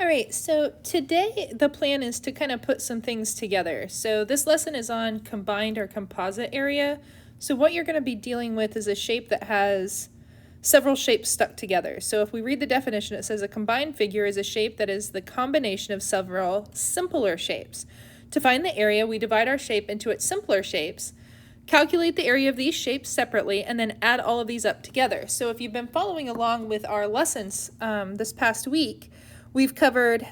All right, so today the plan is to kind of put some things together. So this lesson is on combined or composite area. So what you're going to be dealing with is a shape that has several shapes stuck together. So if we read the definition, it says a combined figure is a shape that is the combination of several simpler shapes. To find the area, we divide our shape into its simpler shapes, calculate the area of these shapes separately, and then add all of these up together. So if you've been following along with our lessons this past week, we've covered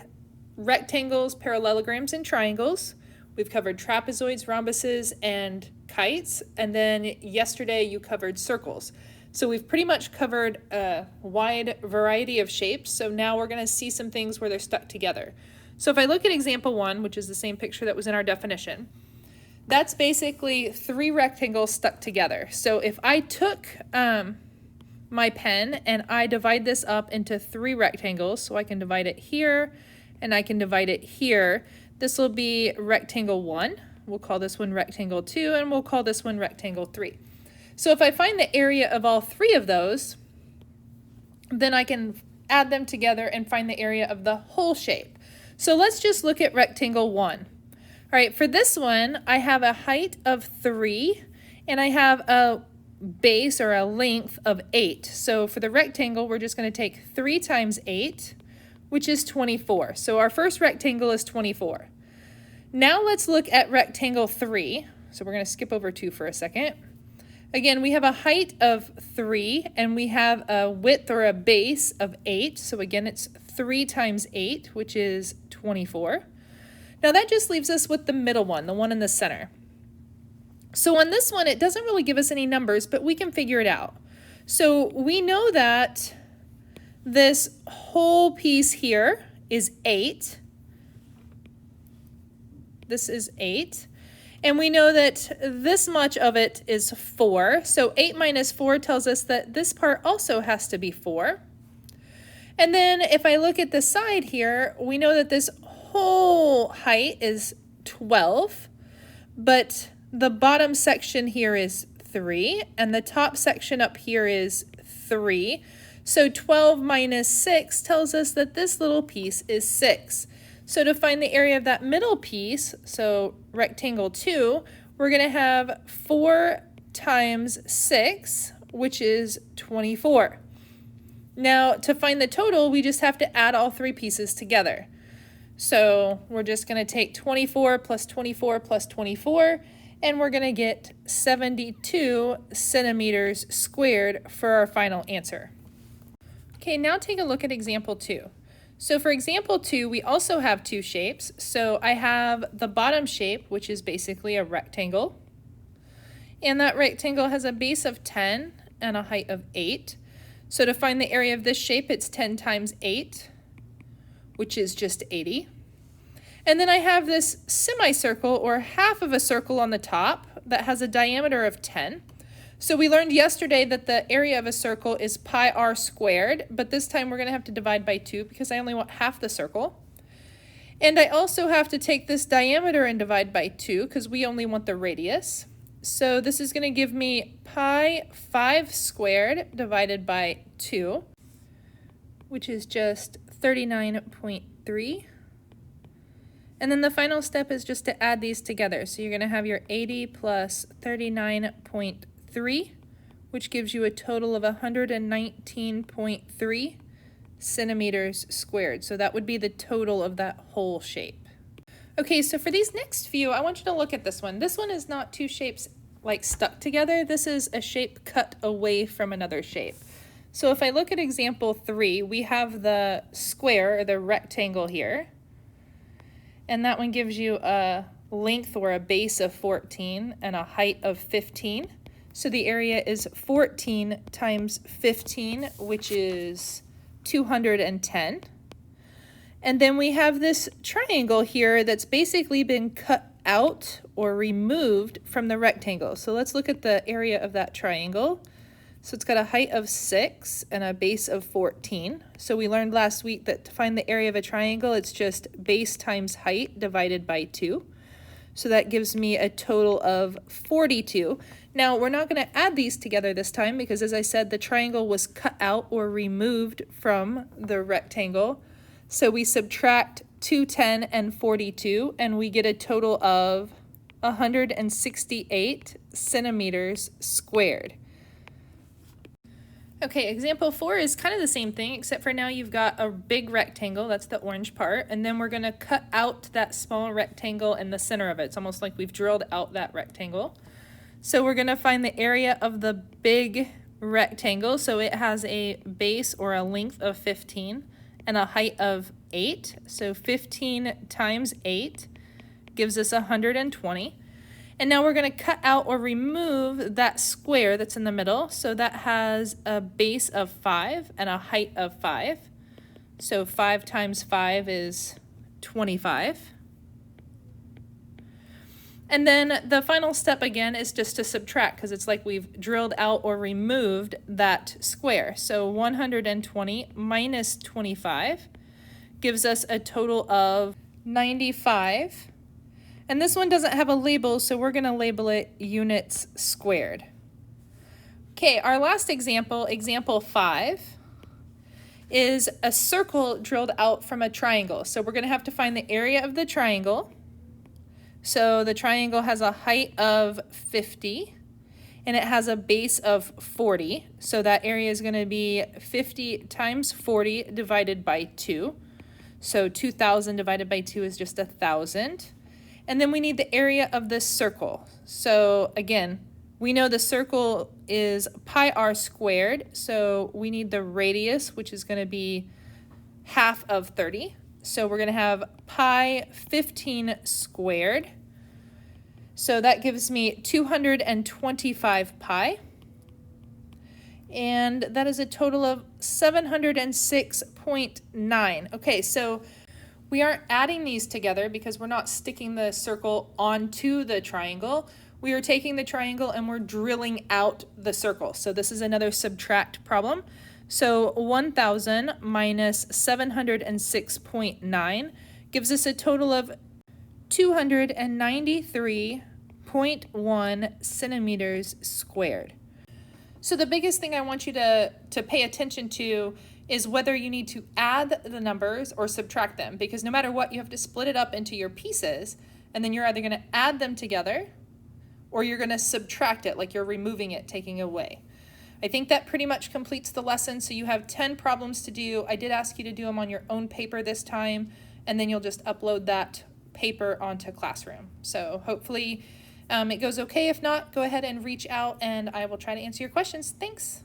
rectangles, parallelograms, and triangles. We've covered trapezoids, rhombuses, and kites. And then yesterday you covered circles. So we've pretty much covered a wide variety of shapes. So now we're going to see some things where they're stuck together. So if I look at example 1, which is the same picture that was in our definition, that's basically 3 rectangles stuck together. So if I took my pen and I divide this up into 3 rectangles, so I can divide it here and I can divide it here. This will be rectangle 1. We'll call this one rectangle 2, and we'll call this one rectangle 3. So if I find the area of all 3 of those, then I can add them together and find the area of the whole shape. So let's just look at rectangle 1. All right, for this one, I have a height of 3 and I have a base or a length of 8. So for the rectangle, we're just going to take 3 times 8, which is 24. So our first rectangle is 24. Now let's look at rectangle 3. So we're going to skip over 2 for a second. Again, we have a height of 3 and we have a width or a base of 8. So again, it's 3 times 8, which is 24. Now that just leaves us with the middle one, the one in the center. So on this one, it doesn't really give us any numbers, but we can figure it out. So we know that this whole piece here is 8. This is 8. And we know that this much of it is 4. So 8 minus 4 tells us that this part also has to be 4. And then if I look at the side here, we know that this whole height is 12, but the bottom section here is 3, and the top section up here is 3. So 12 minus 6 tells us that this little piece is 6. So to find the area of that middle piece, so rectangle 2, we're going to have 4 times 6, which is 24. Now to find the total, we just have to add all 3 pieces together. So we're just going to take 24 plus 24 plus 24, and we're going to get 72 centimeters squared for our final answer. Okay, now take a look at example 2. So for example 2, we also have 2 shapes. So I have the bottom shape, which is basically a rectangle. And that rectangle has a base of 10 and a height of 8. So to find the area of this shape, it's 10 times 8, which is just 80. And then I have this semicircle, or half of a circle on the top, that has a diameter of 10. So we learned yesterday that the area of a circle is pi r squared, but this time we're going to have to divide by 2 because I only want half the circle. And I also have to take this diameter and divide by 2 because we only want the radius. So this is going to give me pi 5 squared divided by 2, which is just 39.3. And then the final step is just to add these together. So you're going to have your 80 plus 39.3, which gives you a total of 119.3 centimeters squared. So that would be the total of that whole shape. Okay, so for these next few, I want you to look at this one. This one is not 2 shapes like stuck together. This is a shape cut away from another shape. So if I look at example 3, we have the square, or the rectangle here. And that one gives you a length or a base of 14 and a height of 15. So the area is 14 times 15, which is 210. And then we have this triangle here that's basically been cut out or removed from the rectangle. So let's look at the area of that triangle. So it's got a height of 6 and a base of 14. So we learned last week that to find the area of a triangle, it's just base times height divided by 2. So that gives me a total of 42. Now we're not going to add these together this time because, as I said, the triangle was cut out or removed from the rectangle. So we subtract 210 and 42, and we get a total of 168 centimeters squared. Okay, example 4 is kind of the same thing, except for now you've got a big rectangle, that's the orange part, and then we're going to cut out that small rectangle in the center of it. It's almost like we've drilled out that rectangle. So we're going to find the area of the big rectangle. So it has a base or a length of 15 and a height of 8. So 15 times 8 gives us 120. And now we're going to cut out or remove that square that's in the middle. So that has a base of 5 and a height of 5. So 5 times 5 is 25. And then the final step again is just to subtract, because it's like we've drilled out or removed that square. So 120 minus 25 gives us a total of 95. And this one doesn't have a label, so we're going to label it units squared. Okay, our last example, example 5, is a circle drilled out from a triangle. So we're going to have to find the area of the triangle. So the triangle has a height of 50 and it has a base of 40. So that area is going to be 50 times 40 divided by 2. So 2,000 divided by 2 is just 1,000. And then we need the area of this circle. So again, we know the circle is pi r squared. So we need the radius, which is going to be half of 30. So we're going to have pi 15 squared. So that gives me 225 pi. And that is a total of 706.9. Okay, so we aren't adding these together because we're not sticking the circle onto the triangle. We are taking the triangle and we're drilling out the circle. So this is another subtract problem. So 1,000 minus 706.9 gives us a total of 293.1 centimeters squared. So the biggest thing I want you to pay attention to is whether you need to add the numbers or subtract them, because no matter what, you have to split it up into your pieces, and then you're either going to add them together or you're going to subtract it, like you're removing it, taking away. I think that pretty much completes the lesson. So you have 10 problems to do. I did ask you to do them on your own paper this time, and then you'll just upload that paper onto Classroom. So hopefully it goes okay. If not, go ahead and reach out and I will try to answer your questions. Thanks.